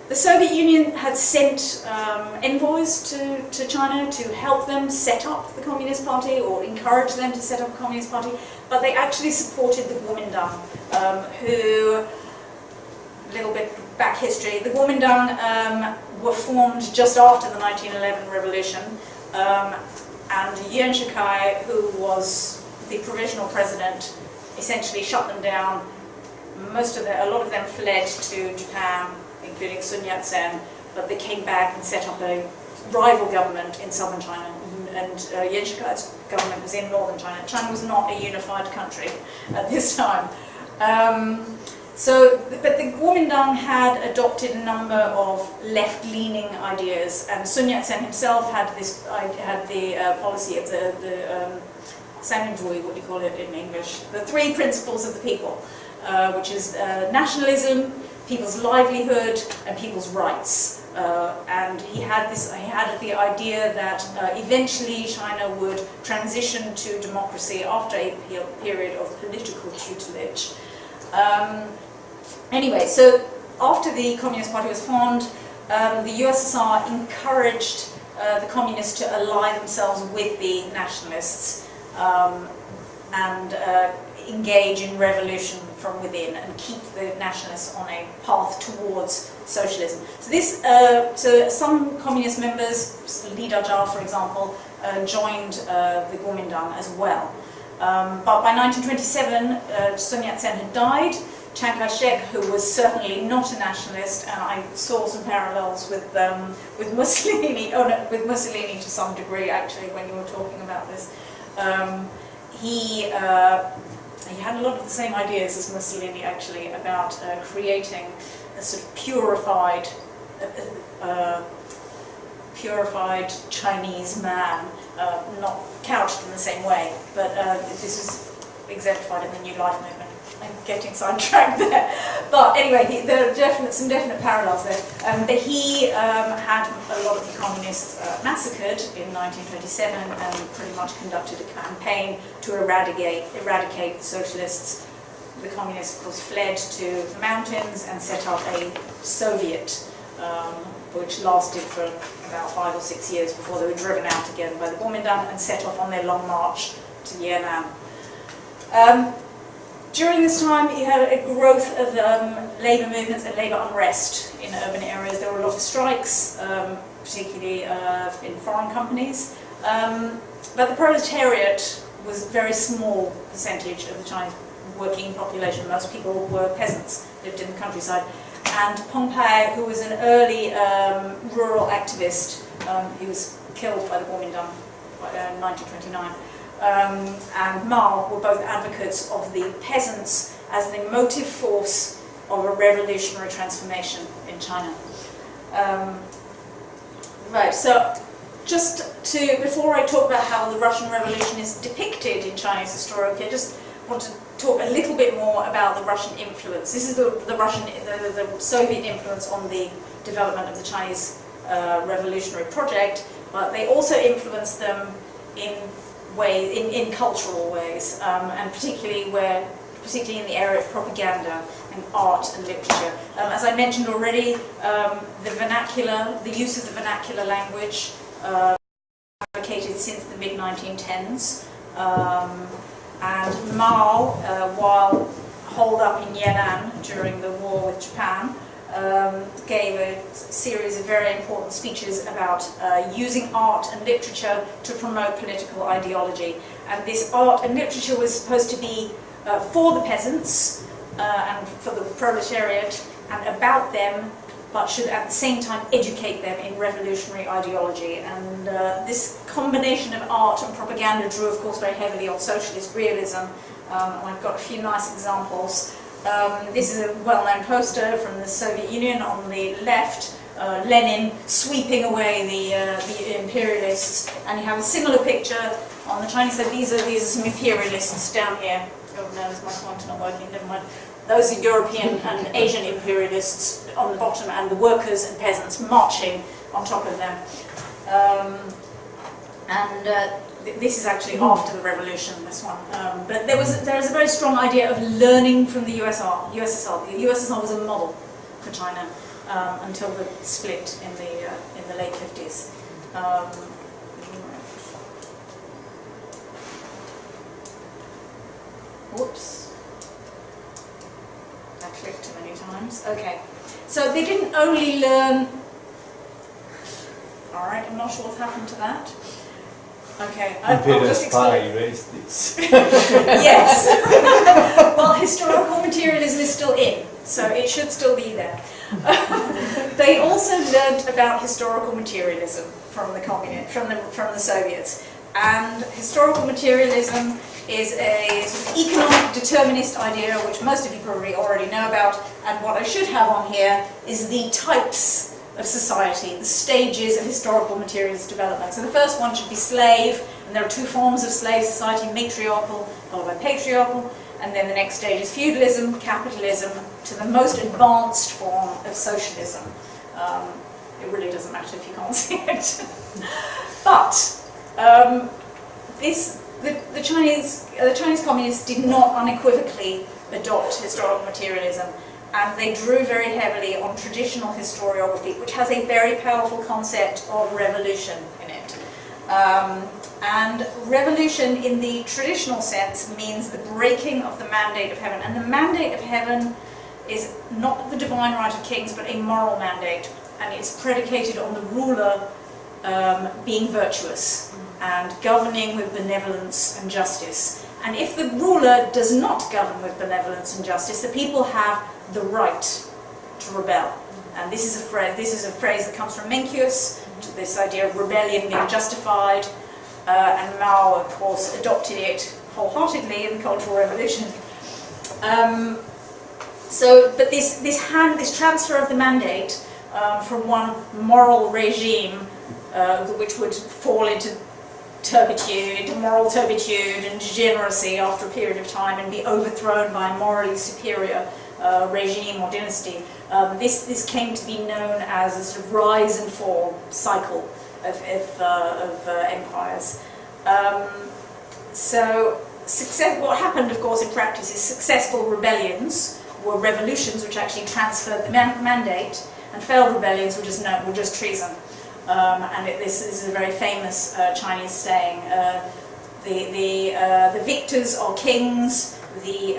The Soviet Union had sent envoys to China to help them set up the Communist Party or encourage them to set up a Communist Party, but they actually supported the Kuomintang, who, a little bit back history, the Kuomintang were formed just after the 1911 revolution, and Yuan Shikai, who was the provisional president, essentially shut them down. A lot of them fled to Japan, including Sun Yat-sen, but they came back and set up a rival government in southern China, and Yuan Shikai's government was in northern China. China was not a unified country at this time. But the Kuomintang had adopted a number of left-leaning ideas, and Sun Yat-sen himself had the policy of the Sanjui, what do you call it in English? The three principles of the people, which is nationalism, people's livelihood, and people's rights. And he had the idea that eventually China would transition to democracy after a period of political tutelage. Anyway, so after the Communist Party was formed, the USSR encouraged the communists to ally themselves with the nationalists and engage in revolution from within and keep the nationalists on a path towards socialism. So some communist members, Li Dazhao for example, joined the Kuomintang as well. But by 1927, Sun Yat-sen had died. Chiang Kai-shek, who was certainly not a nationalist, and I saw some parallels with Mussolini, with Mussolini to some degree actually when you were talking about this. He had a lot of the same ideas as Mussolini actually about creating a sort of purified Chinese man, not couched in the same way, but this is exemplified in the New Life movement. I'm getting sidetracked there, but anyway, there are some definite parallels there. But he had a lot of the communists massacred in 1927 and pretty much conducted a campaign to eradicate the socialists. The communists, of course, fled to the mountains and set up a Soviet which lasted for about 5 or 6 years before they were driven out again by the Bogeyman and set off on their long march to Yan'an. During this time, you had a growth of labour movements and labour unrest in urban areas. There were a lot of strikes, particularly in foreign companies. But the proletariat was a very small percentage of the Chinese working population. Most people were peasants, lived in the countryside. And Peng Pai, who was an early rural activist, he was killed by the Bogeyman in 1929, and Mao were both advocates of the peasants as the motive force of a revolutionary transformation in China. Right, so just to, before I talk about how the Russian Revolution is depicted in Chinese historiography, I just want to talk a little bit more about the Russian influence. This is the Soviet influence on the development of the Chinese revolutionary project, but they also influenced them in cultural ways, and particularly in the area of propaganda and art and literature. As I mentioned already, the use of the vernacular language advocated since the mid-1910s. And Mao, while holed up in Yan'an during the war with Japan, gave a series of very important speeches about using art and literature to promote political ideology. And this art and literature was supposed to be for the peasants and for the proletariat and about them, but should at the same time educate them in revolutionary ideology. And this combination of art and propaganda drew, of course, very heavily on socialist realism. I've got a few nice examples. This is a well-known poster from the Soviet Union. On the left, Lenin sweeping away the imperialists, and you have a similar picture on the Chinese side. These are some imperialists down here. Oh no, is my pointer not working? Never mind. Those are European and Asian imperialists on the bottom, and the workers and peasants marching on top of them. This is actually after the revolution, this one. But there is a very strong idea of learning from the USSR. The USSR was a model for China until the split in the late 50s. Whoops. I clicked too many times. Okay. So they didn't only learn... Alright, I'm not sure what's happened to that. Okay, I'll just explain. Erased this. Yes. Well, historical materialism is still in, so it should still be there. They also learned about historical materialism from the Soviets, and historical materialism is a sort of economic determinist idea, which most of you probably already know about. And what I should have on here is the types of society, the stages of historical materialist development. So the first one should be slave, and there are two forms of slave society: matriarchal followed by patriarchal, and then the next stage is feudalism, capitalism, to the most advanced form of socialism. It really doesn't matter if you can't see it. But the Chinese communists did not unequivocally adopt historical materialism. And they drew very heavily on traditional historiography, which has a very powerful concept of revolution in it. And revolution in the traditional sense means the breaking of the mandate of heaven. And the mandate of heaven is not the divine right of kings, but a moral mandate. And it's predicated on the ruler being virtuous and governing with benevolence and justice. And if the ruler does not govern with benevolence and justice, the people have the right to rebel. And this is a phrase that comes from Mencius, this idea of rebellion being justified, and Mao, of course, adopted it wholeheartedly in the Cultural Revolution. But this transfer of the mandate from one moral regime, which would fall into moral turpitude and degeneracy after a period of time and be overthrown by a morally superior regime or dynasty. This came to be known as a sort of rise and fall cycle of empires. What happened, of course, in practice is successful rebellions were revolutions which actually transferred the mandate, and failed rebellions were just treason. This is a very famous Chinese saying: the victors are kings, the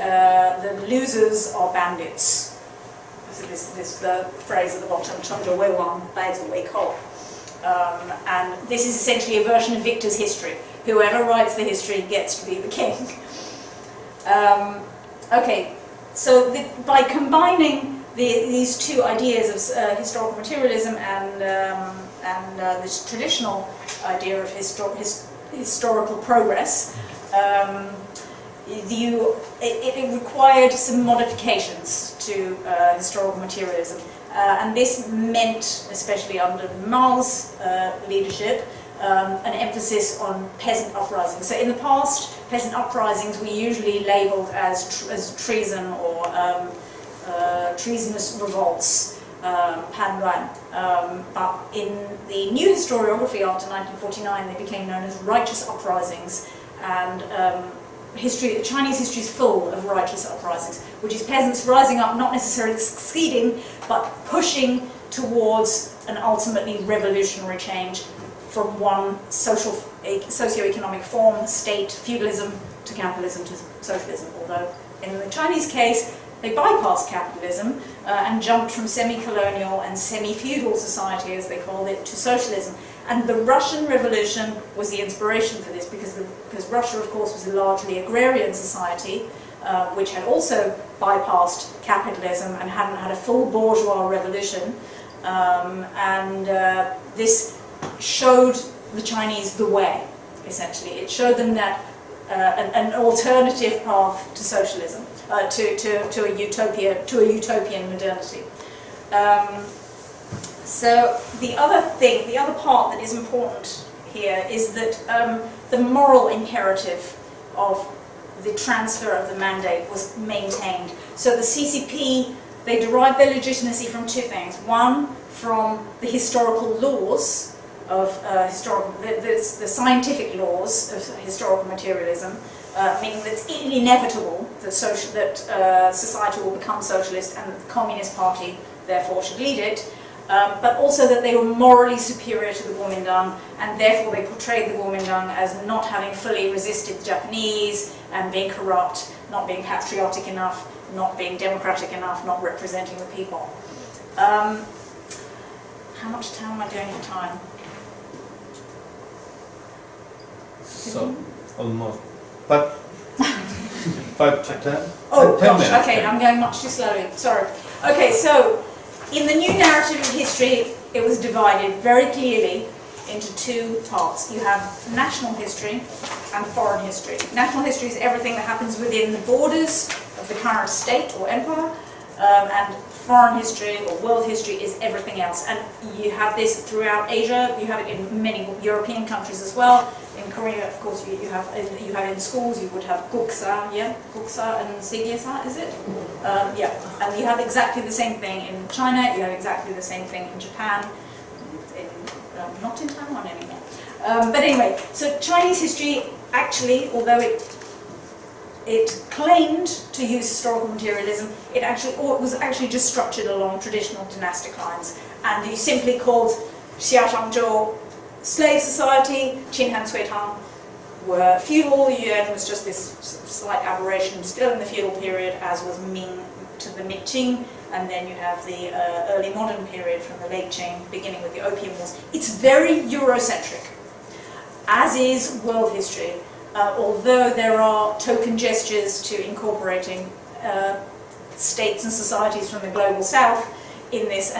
losers are bandits. So this phrase at the bottom, 成者为王，败者为寇. And this is essentially a version of Victor's history. Whoever writes the history gets to be the king. Okay, so by combining these two ideas of historical materialism and this traditional idea of historical progress, it required some modifications to historical materialism. And this meant, especially under Mao's leadership, an emphasis on peasant uprisings. So in the past, peasant uprisings were usually labelled as treason or treasonous revolts, panruan. But in the new historiography after 1949, they became known as righteous uprisings. And Chinese history is full of righteous uprisings, which is peasants rising up, not necessarily succeeding, but pushing towards an ultimately revolutionary change from one socio-economic form, state, feudalism, to capitalism, to socialism. Although in the Chinese case, they bypassed capitalism and jumped from semi-colonial and semi-feudal society, as they called it, to socialism. And the Russian Revolution was the inspiration for this, because Russia, of course, was a largely agrarian society, which had also bypassed capitalism and hadn't had a full bourgeois revolution. This showed the Chinese the way, essentially. It showed them that an alternative path to socialism, to a utopian modernity. So the other part that is important here is that the moral imperative of the transfer of the mandate was maintained. So the CCP, they derived their legitimacy from two things. One, from the historical laws of the scientific laws of historical materialism, meaning that it's inevitable that society will become socialist and that the Communist Party therefore should lead it. But also that they were morally superior to the Kuomintang, and therefore they portrayed the Kuomintang as not having fully resisted the Japanese, and being corrupt, not being patriotic enough, not being democratic enough, not representing the people. How much time am I doing for time? So, almost. But 5 to 10? Oh 10 gosh, minutes. okay, I'm going much too slowly, sorry. Okay, so in the new narrative of history, it was divided very clearly into two parts. You have national history and foreign history. National history is everything that happens within the borders of the current state or empire, and foreign history or world history is everything else. And you have this throughout Asia, you have it in many European countries as well. In Korea, of course, you have in schools, you would have Guksa, yeah? Guksa and Sigyesa, is it? Yeah, and you have exactly the same thing in China, you have exactly the same thing in Japan, not in Taiwan anymore. But anyway, so Chinese history actually, although it claimed to use historical materialism, it was actually just structured along traditional dynastic lines. And you simply called Xia Shangzhou slave society, Qinhan Cui Tang were feudal, Yuan was just this slight aberration, still in the feudal period, as was Ming to the mid-Qing, and then you have the early modern period from the late Qing, beginning with the Opium Wars. It's very Eurocentric, as is world history, although there are token gestures to incorporating states and societies from the global south in this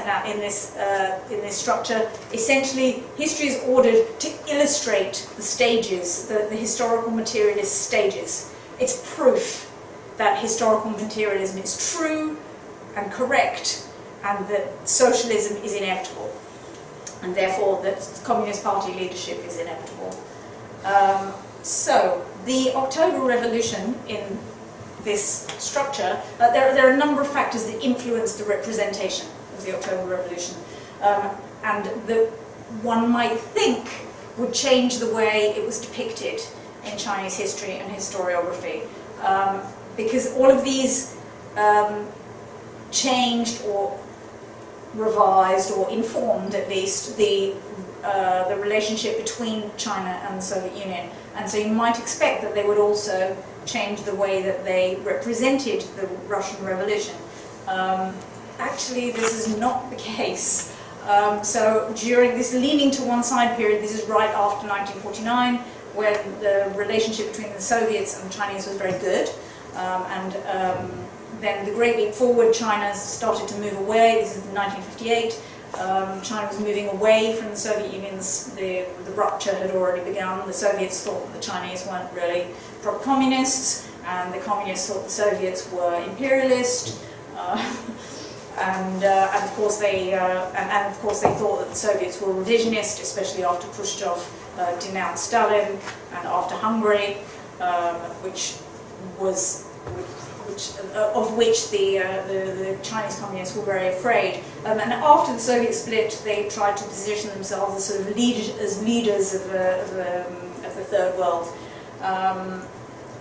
structure. Essentially, history is ordered to illustrate the stages, the historical materialist stages. It's proof that historical materialism is true and correct, and that socialism is inevitable, and therefore that the Communist Party leadership is inevitable. So, the October Revolution in this structure, there are a number of factors that influence the representation of the October Revolution, and that one might think would change the way it was depicted in Chinese history and historiography, because all of these changed or revised or informed at least the relationship between China and the Soviet Union. And so you might expect that they would also change the way that they represented the Russian Revolution. Actually, this is not the case. So during this leaning to one side period, this is right after 1949, when the relationship between the Soviets and the Chinese was very good. Then the Great Leap Forward, China started to move away. This is 1958. China was moving away from the Soviet Union. The rupture had already begun. The Soviets thought that the Chinese weren't really pro-communists, and the communists thought the Soviets were imperialist. And of course they thought that the Soviets were revisionist, especially after Khrushchev denounced Stalin, and after Hungary, of which the Chinese communists were very afraid. And after the Soviet split, they tried to position themselves as sort of leaders of the Third World.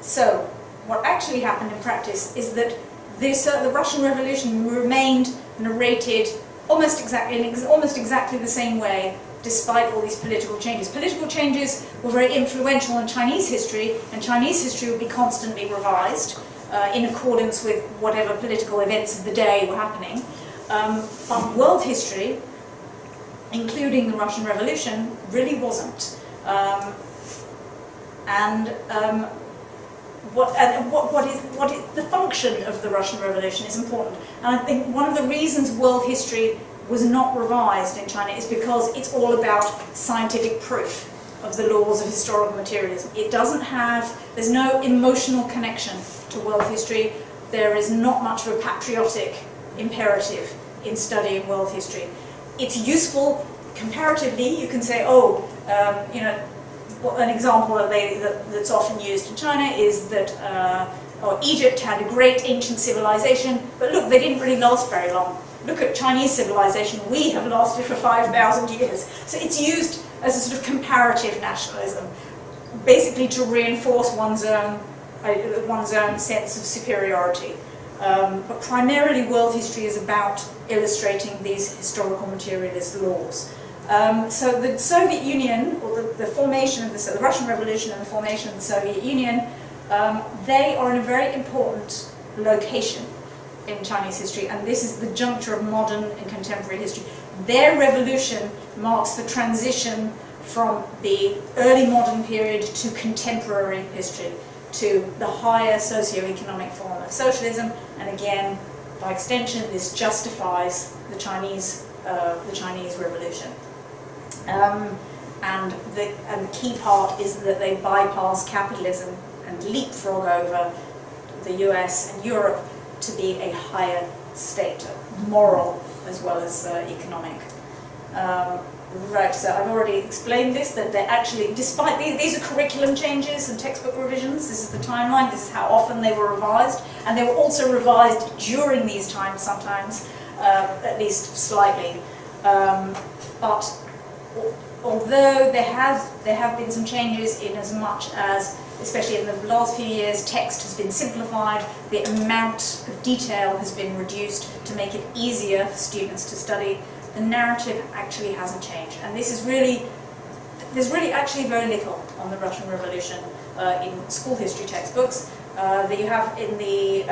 So what actually happened in practice is that the Russian Revolution remained narrated almost exactly the same way, despite all these political changes. Political changes were very influential in Chinese history, and Chinese history would be constantly revised in accordance with whatever political events of the day were happening. But world history, including the Russian Revolution, really wasn't. What is the function of the Russian Revolution is important. And I think one of the reasons world history was not revised in China is because it's all about scientific proof of the laws of historical materialism. There's no emotional connection to world history. There is not much of a patriotic imperative in studying world history. It's useful comparatively. You can say, an example that's often used in China is that Egypt had a great ancient civilization, but look, they didn't really last very long. Look at Chinese civilization, we have lasted for 5,000 years. So it's used as a sort of comparative nationalism, basically to reinforce one's own sense of superiority. But primarily world history is about illustrating these historical materialist laws. So the Soviet Union, or the formation of the Russian Revolution and the formation of the Soviet Union, they are in a very important location in Chinese history, and this is the juncture of modern and contemporary history. Their revolution marks the transition from the early modern period to contemporary history, to the higher socio-economic form of socialism, and again, by extension, this justifies the Chinese revolution. And the key part is that they bypass capitalism and leapfrog over the US and Europe to be a higher state, moral as well as economic. Right, so I've already explained this, that they're actually, despite these are curriculum changes and textbook revisions, this is the timeline, this is how often they were revised, and they were also revised during these times sometimes, at least slightly. But although there have been some changes in as much as, especially in the last few years, text has been simplified, the amount of detail has been reduced to make it easier for students to study, the narrative actually hasn't changed. And there's really actually very little on the Russian Revolution in school history textbooks. That you have in the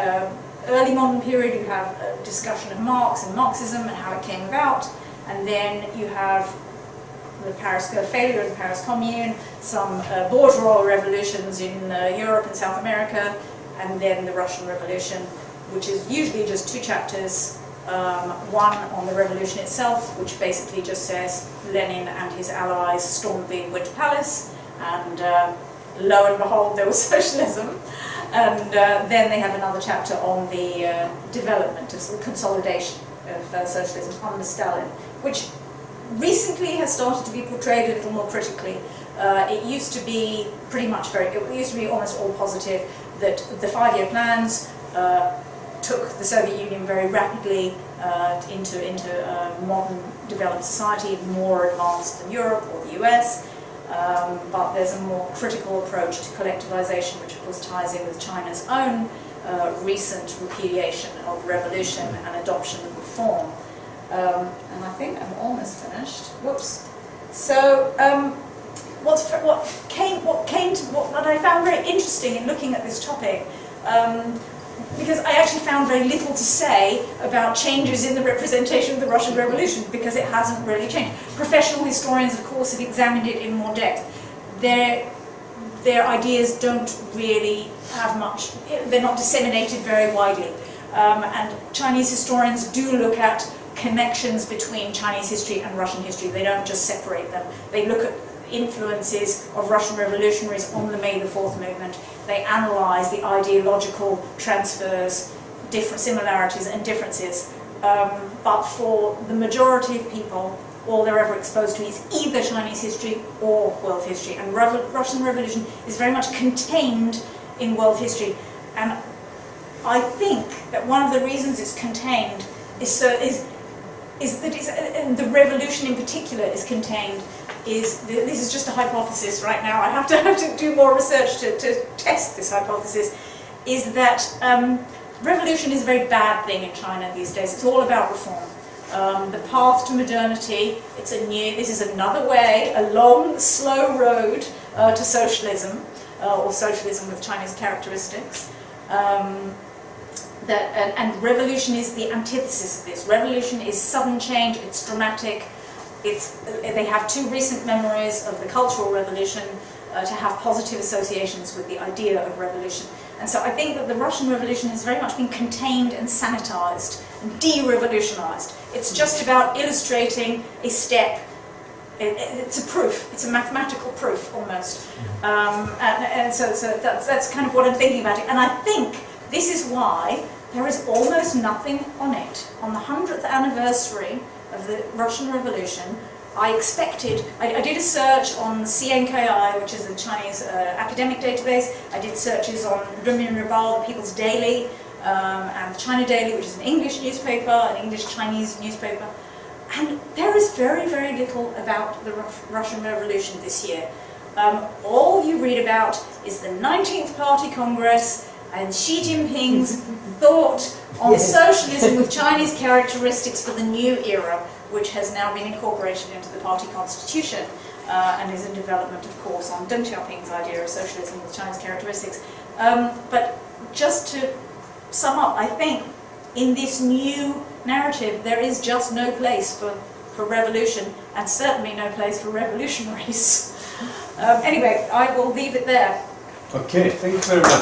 early modern period, you have a discussion of Marx and Marxism and how it came about, and then you have the failure of the Paris Commune, some bourgeois revolutions in Europe and South America, and then the Russian Revolution, which is usually just 2 chapters, one on the revolution itself, which basically just says Lenin and his allies stormed the Winter Palace, and lo and behold, there was socialism. And then they have another chapter on the development of the consolidation of socialism under Stalin, which recently has started to be portrayed a little more critically. It used to be almost all positive, that the 5-year plans took the Soviet Union very rapidly into a modern developed society, more advanced than Europe or the US. But there's a more critical approach to collectivization, which of course ties in with China's own recent repudiation of revolution and adoption of reform. And I think I'm almost finished. Whoops. So what I found very interesting in looking at this topic, because I actually found very little to say about changes in the representation of the Russian Revolution, because it hasn't really changed. Professional historians, of course, have examined it in more depth. Their ideas don't really have much, they're not disseminated very widely. And Chinese historians do look at connections between Chinese history and Russian history. They don't just separate them. They look at influences of Russian revolutionaries on the May the 4th movement. They analyse the ideological transfers, different similarities and differences. But for the majority of people, all they're ever exposed to is either Chinese history or world history. And Russian Revolution is very much contained in world history. And I think that one of the reasons it's contained is that the revolution in particular is contained. This is just a hypothesis right now. I have to do more research to test this hypothesis. Is that revolution is a very bad thing in China these days. It's all about reform. The path to modernity. This is another way, a long, slow road to socialism, or socialism with Chinese characteristics. And revolution is the antithesis of this. Revolution is sudden change, it's dramatic. They have two recent memories of the Cultural Revolution to have positive associations with the idea of revolution. And so I think that the Russian Revolution has very much been contained and sanitized and de-revolutionized. It's just about illustrating a step. It's a proof. It's a mathematical proof, almost. And so that's kind of what I'm thinking about it. And I think this is why there is almost nothing on it. On the 100th anniversary of the Russian Revolution, I did a search on CNKI, which is the Chinese academic database. I did searches on Renmin-Ribal, the People's Daily, and the China Daily, which is an English newspaper, an English-Chinese newspaper. And there is very, very little about the Russian Revolution this year. All you read about is the 19th Party Congress and Xi Jinping's thought on socialism with Chinese characteristics for the new era, which has now been incorporated into the party constitution and is in development, of course, on Deng Xiaoping's idea of socialism with Chinese characteristics. But just to sum up, I think in this new narrative there is just no place for revolution, and certainly no place for revolutionaries. Anyway, I will leave it there. Okay, thank you very much.